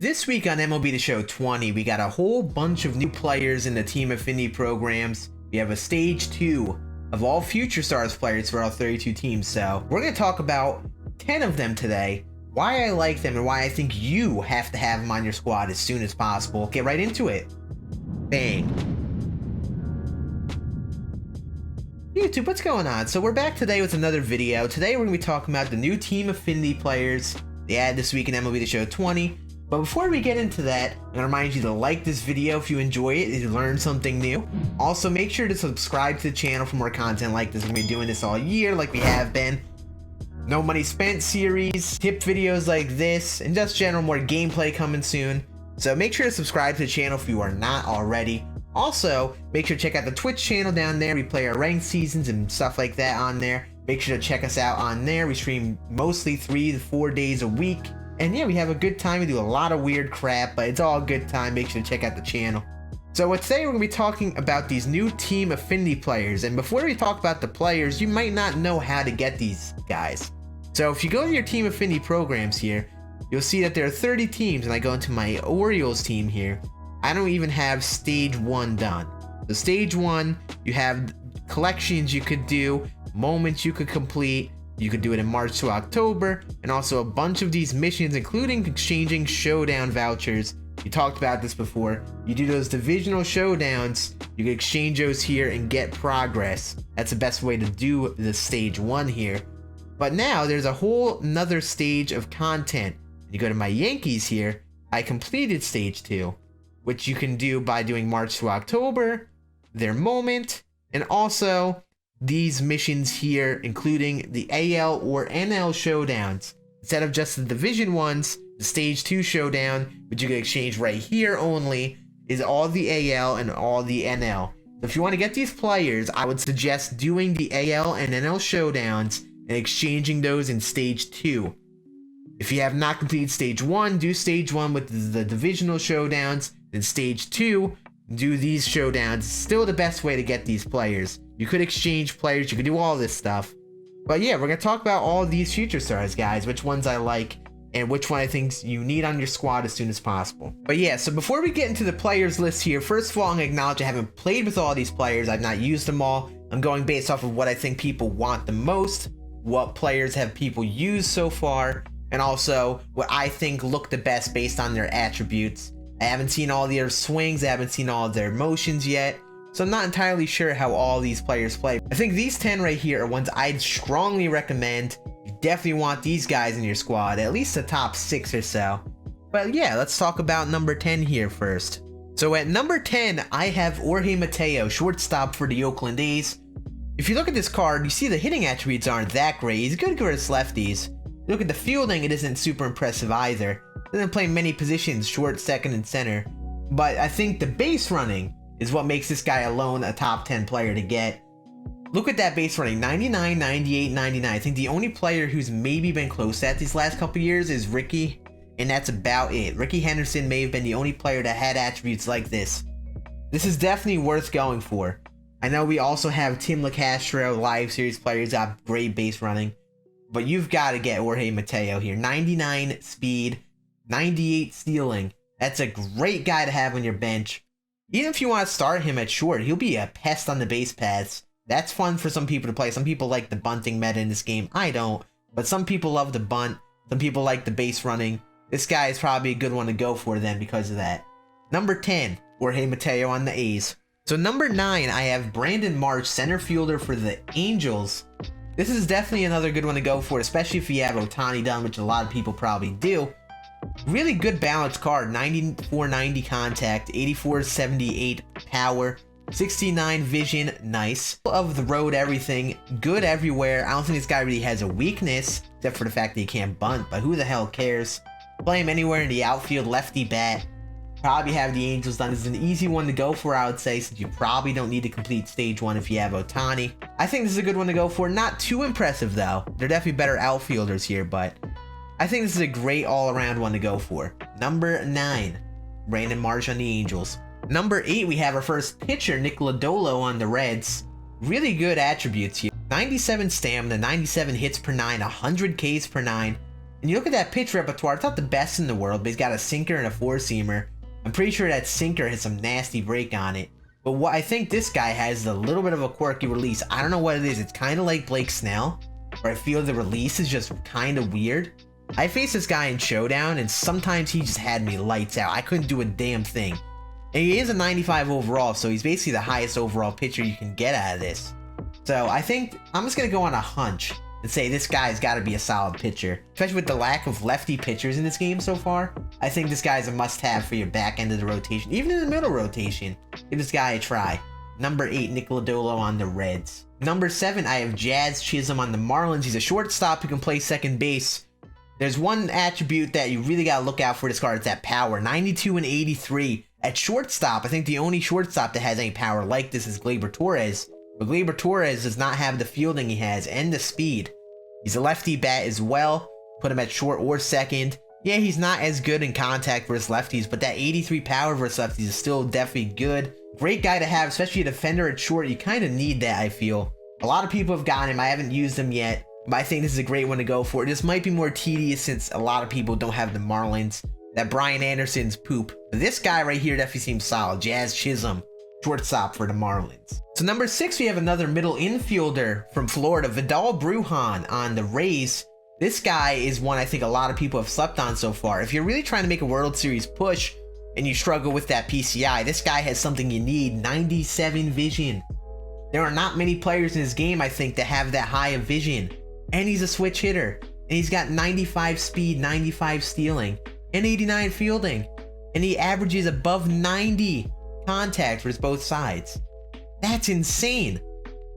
This week on MLB The Show 20, we got a whole bunch of new players in the Team Affinity programs. We have a Stage 2 of all Future Stars players for all 32 teams. So we're going to talk about 10 of them today, why I like them, and why I think you have to have them on your squad as soon as possible. Get right into it. Bang. YouTube, what's going on? So we're back today with another video. Today we're going to be talking about the new Team Affinity players they added this week in MLB The Show 20. But before we get into that, I'm going to remind you to like this video if you enjoy it, if you learn something new. Also, make sure to subscribe to the channel for more content like this. We're going to be doing this all year like we have been. No Money Spent series, tip videos like this, and just general more gameplay coming soon. So make sure to subscribe to the channel if you are not already. Also, make sure to check out the Twitch channel down there. We play our ranked seasons and stuff like that on there. Make sure to check us out on there. We stream mostly 3 to 4 days a week. And yeah, we have a good time. We do a lot of weird crap, but it's all a good time. Make sure to check out the channel. So today we're going to be talking about these new Team Affinity players. And before we talk about the players, you might not know how to get these guys. So if you go to your Team Affinity programs here, you'll see that there are 30 teams. And I go into my Orioles team here. I don't even have Stage 1 done. So Stage 1, you have collections you could do, moments you could complete. You could do it in March to October, and also a bunch of these missions, including exchanging showdown vouchers. You talked about this before. You do those divisional showdowns, you can exchange those here and get progress. That's the best way to do the Stage 1 here. But now there's a whole nother stage of content. You go to my Yankees here, I completed Stage 2, which you can do by doing March to October, their moment, and also these missions here, including the AL or NL showdowns. Instead of just the division ones, the Stage 2 showdown, which you can exchange right here only, is all the AL and all the NL. So if you want to get these players, I would suggest doing the AL and NL showdowns and exchanging those in Stage 2. If you have not completed Stage 1, do Stage 1 with the divisional showdowns, then Stage 2, do these showdowns. Still the best way to get these players. You could exchange players, you could do all this stuff. But yeah, we're going to talk about all of these Future Stars, guys, which ones I like, and which one I think you need on your squad as soon as possible. But yeah, so before we get into the players list here, first of all, I'm going to acknowledge I haven't played with all these players. I've not used them all. I'm going based off of what I think people want the most, what players have people used so far, and also what I think look the best based on their attributes. I haven't seen all their swings, I haven't seen all of their motions yet, so I'm not entirely sure how all these players play. I think these 10 right here are ones I'd strongly recommend. You definitely want these guys in your squad, at least the top 6 or so. But yeah, let's talk about number 10 here first. So at number 10, I have Jorge Mateo, shortstop for the Oakland A's. If you look at this card, you see the hitting attributes aren't that great. He's good against lefties. Look at the fielding, it isn't super impressive either. Doesn't play many positions, short, second, and center. But I think the base running is what makes this guy alone a top 10 player to get. Look at that base running, 99, 98, 99. I think the only player who's maybe been close to that these last couple years is Ricky, and that's about it. Ricky Henderson may have been the only player that had attributes like this. This is definitely worth going for. I know we also have Tim LeCastro, live series players, got great base running, but you've got to get Jorge Mateo here. 99 speed, 98 stealing. That's a great guy to have on your bench. Even if you want to start him at short, he'll be a pest on the base paths. That's fun for some people to play. Some people like the bunting meta in this game. I don't. But some people love the bunt. Some people like the base running. This guy is probably a good one to go for then because of that. Number 10, Jorge Mateo on the A's. So number 9, I have Brandon Marsh, center fielder for the Angels. This is definitely another good one to go for, especially if you have Ohtani done, which a lot of people probably do. Really good balanced card, 94-90 contact, 84-78 power, 69 vision, nice. Of the road, everything, good everywhere. I don't think this guy really has a weakness, except for the fact that he can't bunt, but who the hell cares? Play him anywhere in the outfield, lefty bat. Probably have the Angels done. This is an easy one to go for, I would say, since you probably don't need to complete Stage 1 if you have Ohtani. I think this is a good one to go for. Not too impressive, though. They're definitely better outfielders here, but I think this is a great all-around one to go for. Number 9, Brandon Marsh on the Angels. Number 8, we have our first pitcher, Nicola Dole on the Reds. Really good attributes here. 97 stamina, 97 hits per 9, 100 Ks per 9. And you look at that pitch repertoire, it's not the best in the world, but he's got a sinker and a four-seamer. I'm pretty sure that sinker has some nasty break on it. But what I think this guy has is a little bit of a quirky release. I don't know what it is. It's kind of like Blake Snell, where I feel the release is just kind of weird. I faced this guy in Showdown, and sometimes he just had me lights out. I couldn't do a damn thing. And he is a 95 overall, so he's basically the highest overall pitcher you can get out of this. So I think I'm just going to go on a hunch and say this guy's got to be a solid pitcher. Especially with the lack of lefty pitchers in this game so far, I think this guy's a must-have for your back end of the rotation. Even in the middle rotation, give this guy a try. Number 8, Nicola Dole on the Reds. Number 7, I have Jazz Chisholm on the Marlins. He's a shortstop who can play second base. There's one attribute that you really got to look out for this card. It's that power. 92 and 83. At shortstop, I think the only shortstop that has any power like this is Gleyber Torres. But Gleyber Torres does not have the fielding he has and the speed. He's a lefty bat as well. Put him at short or second. Yeah, he's not as good in contact versus lefties, but that 83 power versus lefties is still definitely good. Great guy to have, especially a defender at short. You kind of need that, I feel. A lot of people have gotten him. I haven't used him yet, but I think this is a great one to go for. This might be more tedious since a lot of people don't have the Marlins. That Brian Anderson's poop. But this guy right here definitely seems solid. Jazz Chisholm, shortstop for the Marlins. So number 6, we have another middle infielder from Florida, Vidal Brujan on the Rays. This guy is one I think a lot of people have slept on so far. If you're really trying to make a World Series push and you struggle with that PCI, this guy has something you need, 97 vision. There are not many players in this game, I think, that have that high of vision. And he's a switch hitter. And he's got 95 speed, 95 stealing, and 89 fielding. And he averages above 90 contact for both sides. That's insane.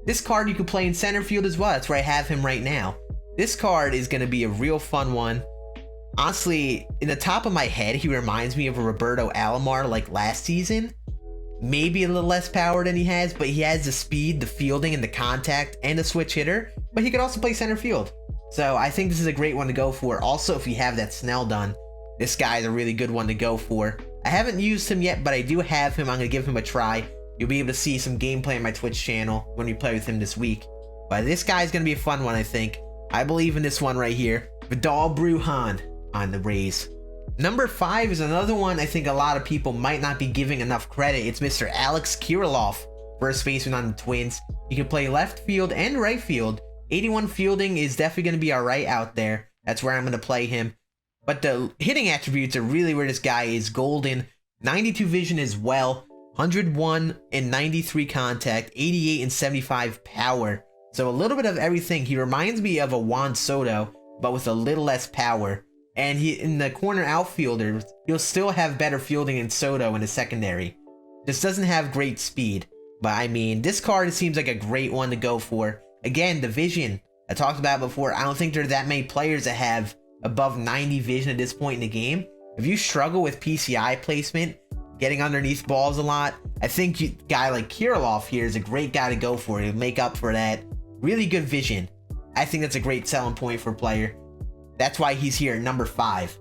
This card you can play in center field as well. That's where I have him right now. This card is going to be a real fun one. Honestly, in the top of my head, he reminds me of a Roberto Alomar like last season. Maybe a little less power than he has, but he has the speed, the fielding, and the contact, and the switch hitter. But he could also play center field. So I think this is a great one to go for. Also, if you have that Snell done, this guy is a really good one to go for. I haven't used him yet, but I do have him. I'm going to give him a try. You'll be able to see some gameplay on my Twitch channel when we play with him this week. But this guy's going to be a fun one, I think. I believe in this one right here. Vidal Brujan on the Rays. Number 5 is another one I think a lot of people might not be giving enough credit. It's Mr. Alex Kirilloff, first baseman on the Twins. He can play left field and right field. 81 fielding is definitely going to be alright out there. That's where I'm going to play him. But the hitting attributes are really where this guy is golden. 92 vision as well. 101 and 93 contact. 88 and 75 power. So a little bit of everything. He reminds me of a Juan Soto, but with a little less power. And he, in the corner outfielder, he'll still have better fielding than Soto in the secondary. Just doesn't have great speed. But I mean, this card seems like a great one to go for. Again, the vision. I talked about before. I don't think there are that many players that have above 90 vision at this point in the game. If you struggle with PCI placement, getting underneath balls a lot, I think a guy like Kirilloff here is a great guy to go for. He'll make up for that. Really good vision. I think that's a great selling point for a player. That's why he's here at number 5.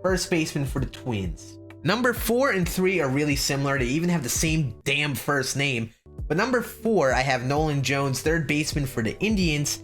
First baseman for the Twins. Number 4 and 3 are really similar. They even have the same damn first name. But number 4, I have Nolan Jones, third baseman for the Indians.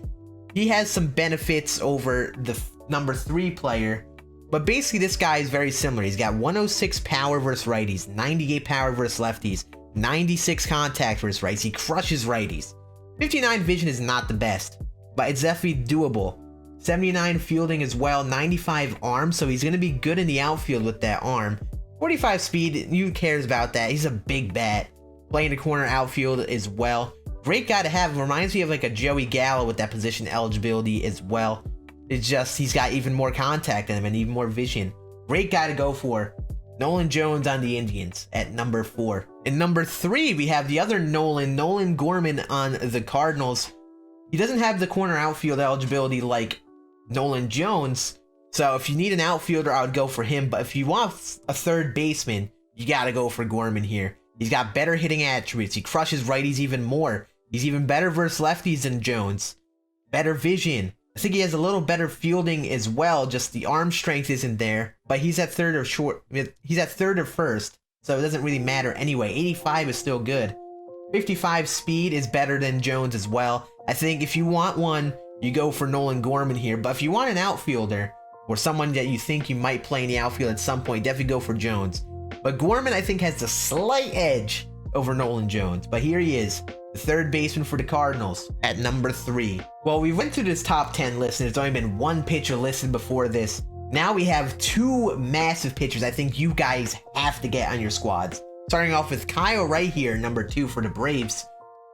He has some benefits over the number 3 player. But basically this guy is very similar. He's got 106 power versus righties, 98 power versus lefties, 96 contact versus righties. He crushes righties. 59 vision is not the best, but it's definitely doable. 79 fielding as well, 95 arm, so he's going to be good in the outfield with that arm. 45 speed, who cares about that? He's a big bat. Playing the corner outfield as well. Great guy to have. Reminds me of like a Joey Gallo with that position eligibility as well. It's just he's got even more contact in him and even more vision. Great guy to go for. Nolan Jones on the Indians at number 4. In number 3, we have the other Nolan Gorman on the Cardinals. He doesn't have the corner outfield eligibility like Nolan Jones, so if you need an outfielder, I would go for him. But if you want a third baseman, you gotta go for Gorman here. He's got better hitting attributes. He crushes righties even more. He's even better versus lefties than Jones. Better vision. I think he has a little better fielding as well. Just the arm strength isn't there. But he's at third or short. He's at third or first, so it doesn't really matter anyway. 85 is still good. 55 speed is better than Jones as well. I think if you want one, you go for Nolan Gorman here. But if you want an outfielder, or someone that you think you might play in the outfield at some point, definitely go for Jones. But Gorman, I think, has the slight edge over Nolan Jones. But here he is, the third baseman for the Cardinals at number 3. Well, we went through this top 10 list, and there's only been one pitcher listed before this. Now we have 2 massive pitchers I think you guys have to get on your squads. Starting off with Kyle right here, number 2 for the Braves.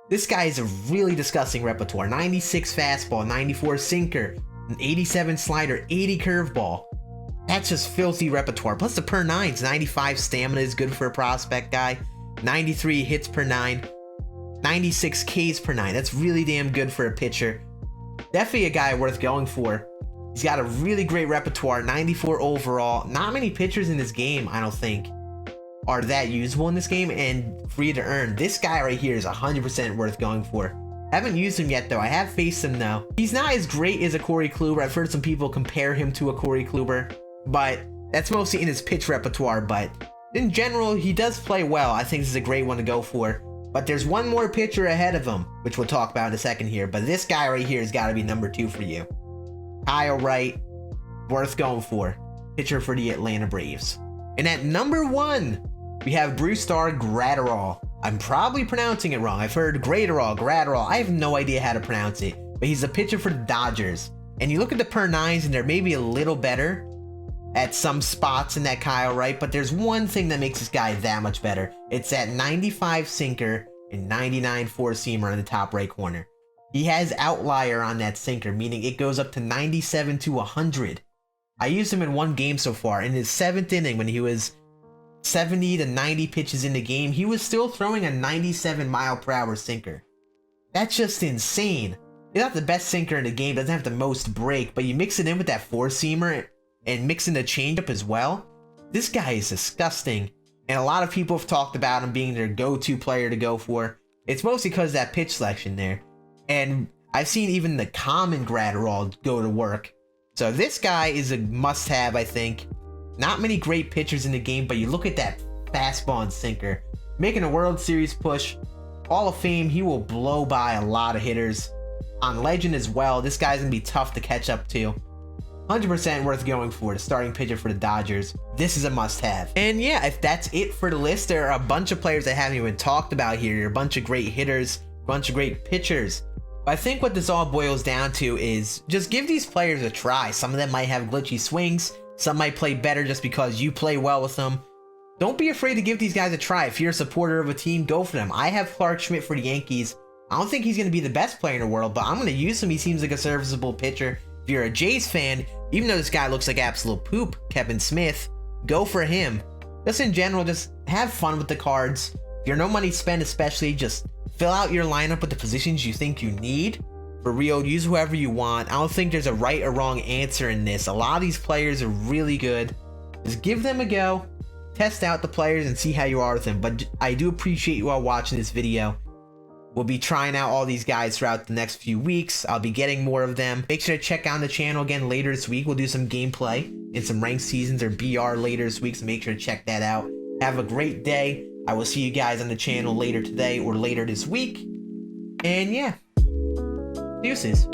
This guy is a really disgusting repertoire. 96 fastball, 94 sinker, an 87 slider, 80 curveball. That's just filthy repertoire. Plus the per 9s, 95 stamina is good for a prospect guy. 93 hits per 9, 96 Ks per 9. That's really damn good for a pitcher. Definitely a guy worth going for. He's got a really great repertoire, 94 overall. Not many pitchers in this game, I don't think, are that usable in this game and free to earn. This guy right here is 100% worth going for. Haven't used him yet though. I have faced him though. He's not as great as a Corey Kluber. I've heard some people compare him to a Corey Kluber, but that's mostly in his pitch repertoire. But in general, he does play well. I think this is a great one to go for. But there's one more pitcher ahead of him, which we'll talk about in a second here. But this guy right here has got to be number 2 for you. Kyle Wright, worth going for. Pitcher for the Atlanta Braves. And at number 1, we have Brusdar Graterol. I'm probably pronouncing it wrong. I've heard Graterol. I have no idea how to pronounce it. But he's a pitcher for the Dodgers. And you look at the per 9s and they're maybe a little better at some spots in that Kyle Wright. But there's one thing that makes this guy that much better. It's that 95 sinker and 99 four-seamer in the top right corner. He has outlier on that sinker, meaning it goes up to 97 to 100. I used him in one game so far. In his 7th inning, when he was 70 to 90 pitches in the game, he was still throwing a 97 mile per hour sinker. That's just insane. He's not the best sinker in the game, doesn't have the most break, but you mix it in with that four-seamer and mix in the changeup as well. This guy is disgusting, and a lot of people have talked about him being their go-to player to go for. It's mostly because of that pitch selection there. And I've seen even the common Graterol go to work. So this guy is a must-have, I think. Not many great pitchers in the game, but you look at that fastball and sinker. Making a World Series push, Hall of Fame, he will blow by a lot of hitters. On Legend as well, this guy's going to be tough to catch up to. 100% worth going for, the starting pitcher for the Dodgers. This is a must-have. And yeah, if that's it for the list, there are a bunch of players I haven't even talked about here. A bunch of great hitters, a bunch of great pitchers. I think what this all boils down to is just give these players a try. Some of them might have glitchy swings. Some might play better just because you play well with them. Don't be afraid to give these guys a try. If you're a supporter of a team, go for them. I have Clark Schmidt for the Yankees. I don't think he's going to be the best player in the world, but I'm going to use him. He seems like a serviceable pitcher. If you're a Jays fan, even though this guy looks like absolute poop, Kevin Smith, go for him. Just in general, just have fun with the cards. If you're no money spent, especially, just fill out your lineup with the positions you think you need. For real, use whoever you want. I don't think there's a right or wrong answer in this. A lot of these players are really good. Just give them a go. Test out the players and see how you are with them. But I do appreciate you all watching this video. We'll be trying out all these guys throughout the next few weeks. I'll be getting more of them. Make sure to check out the channel again later this week. We'll do some gameplay in some ranked seasons or BR later this week, so make sure to check that out. Have a great day. I will see you guys on the channel later today or later this week. And yeah, deuces.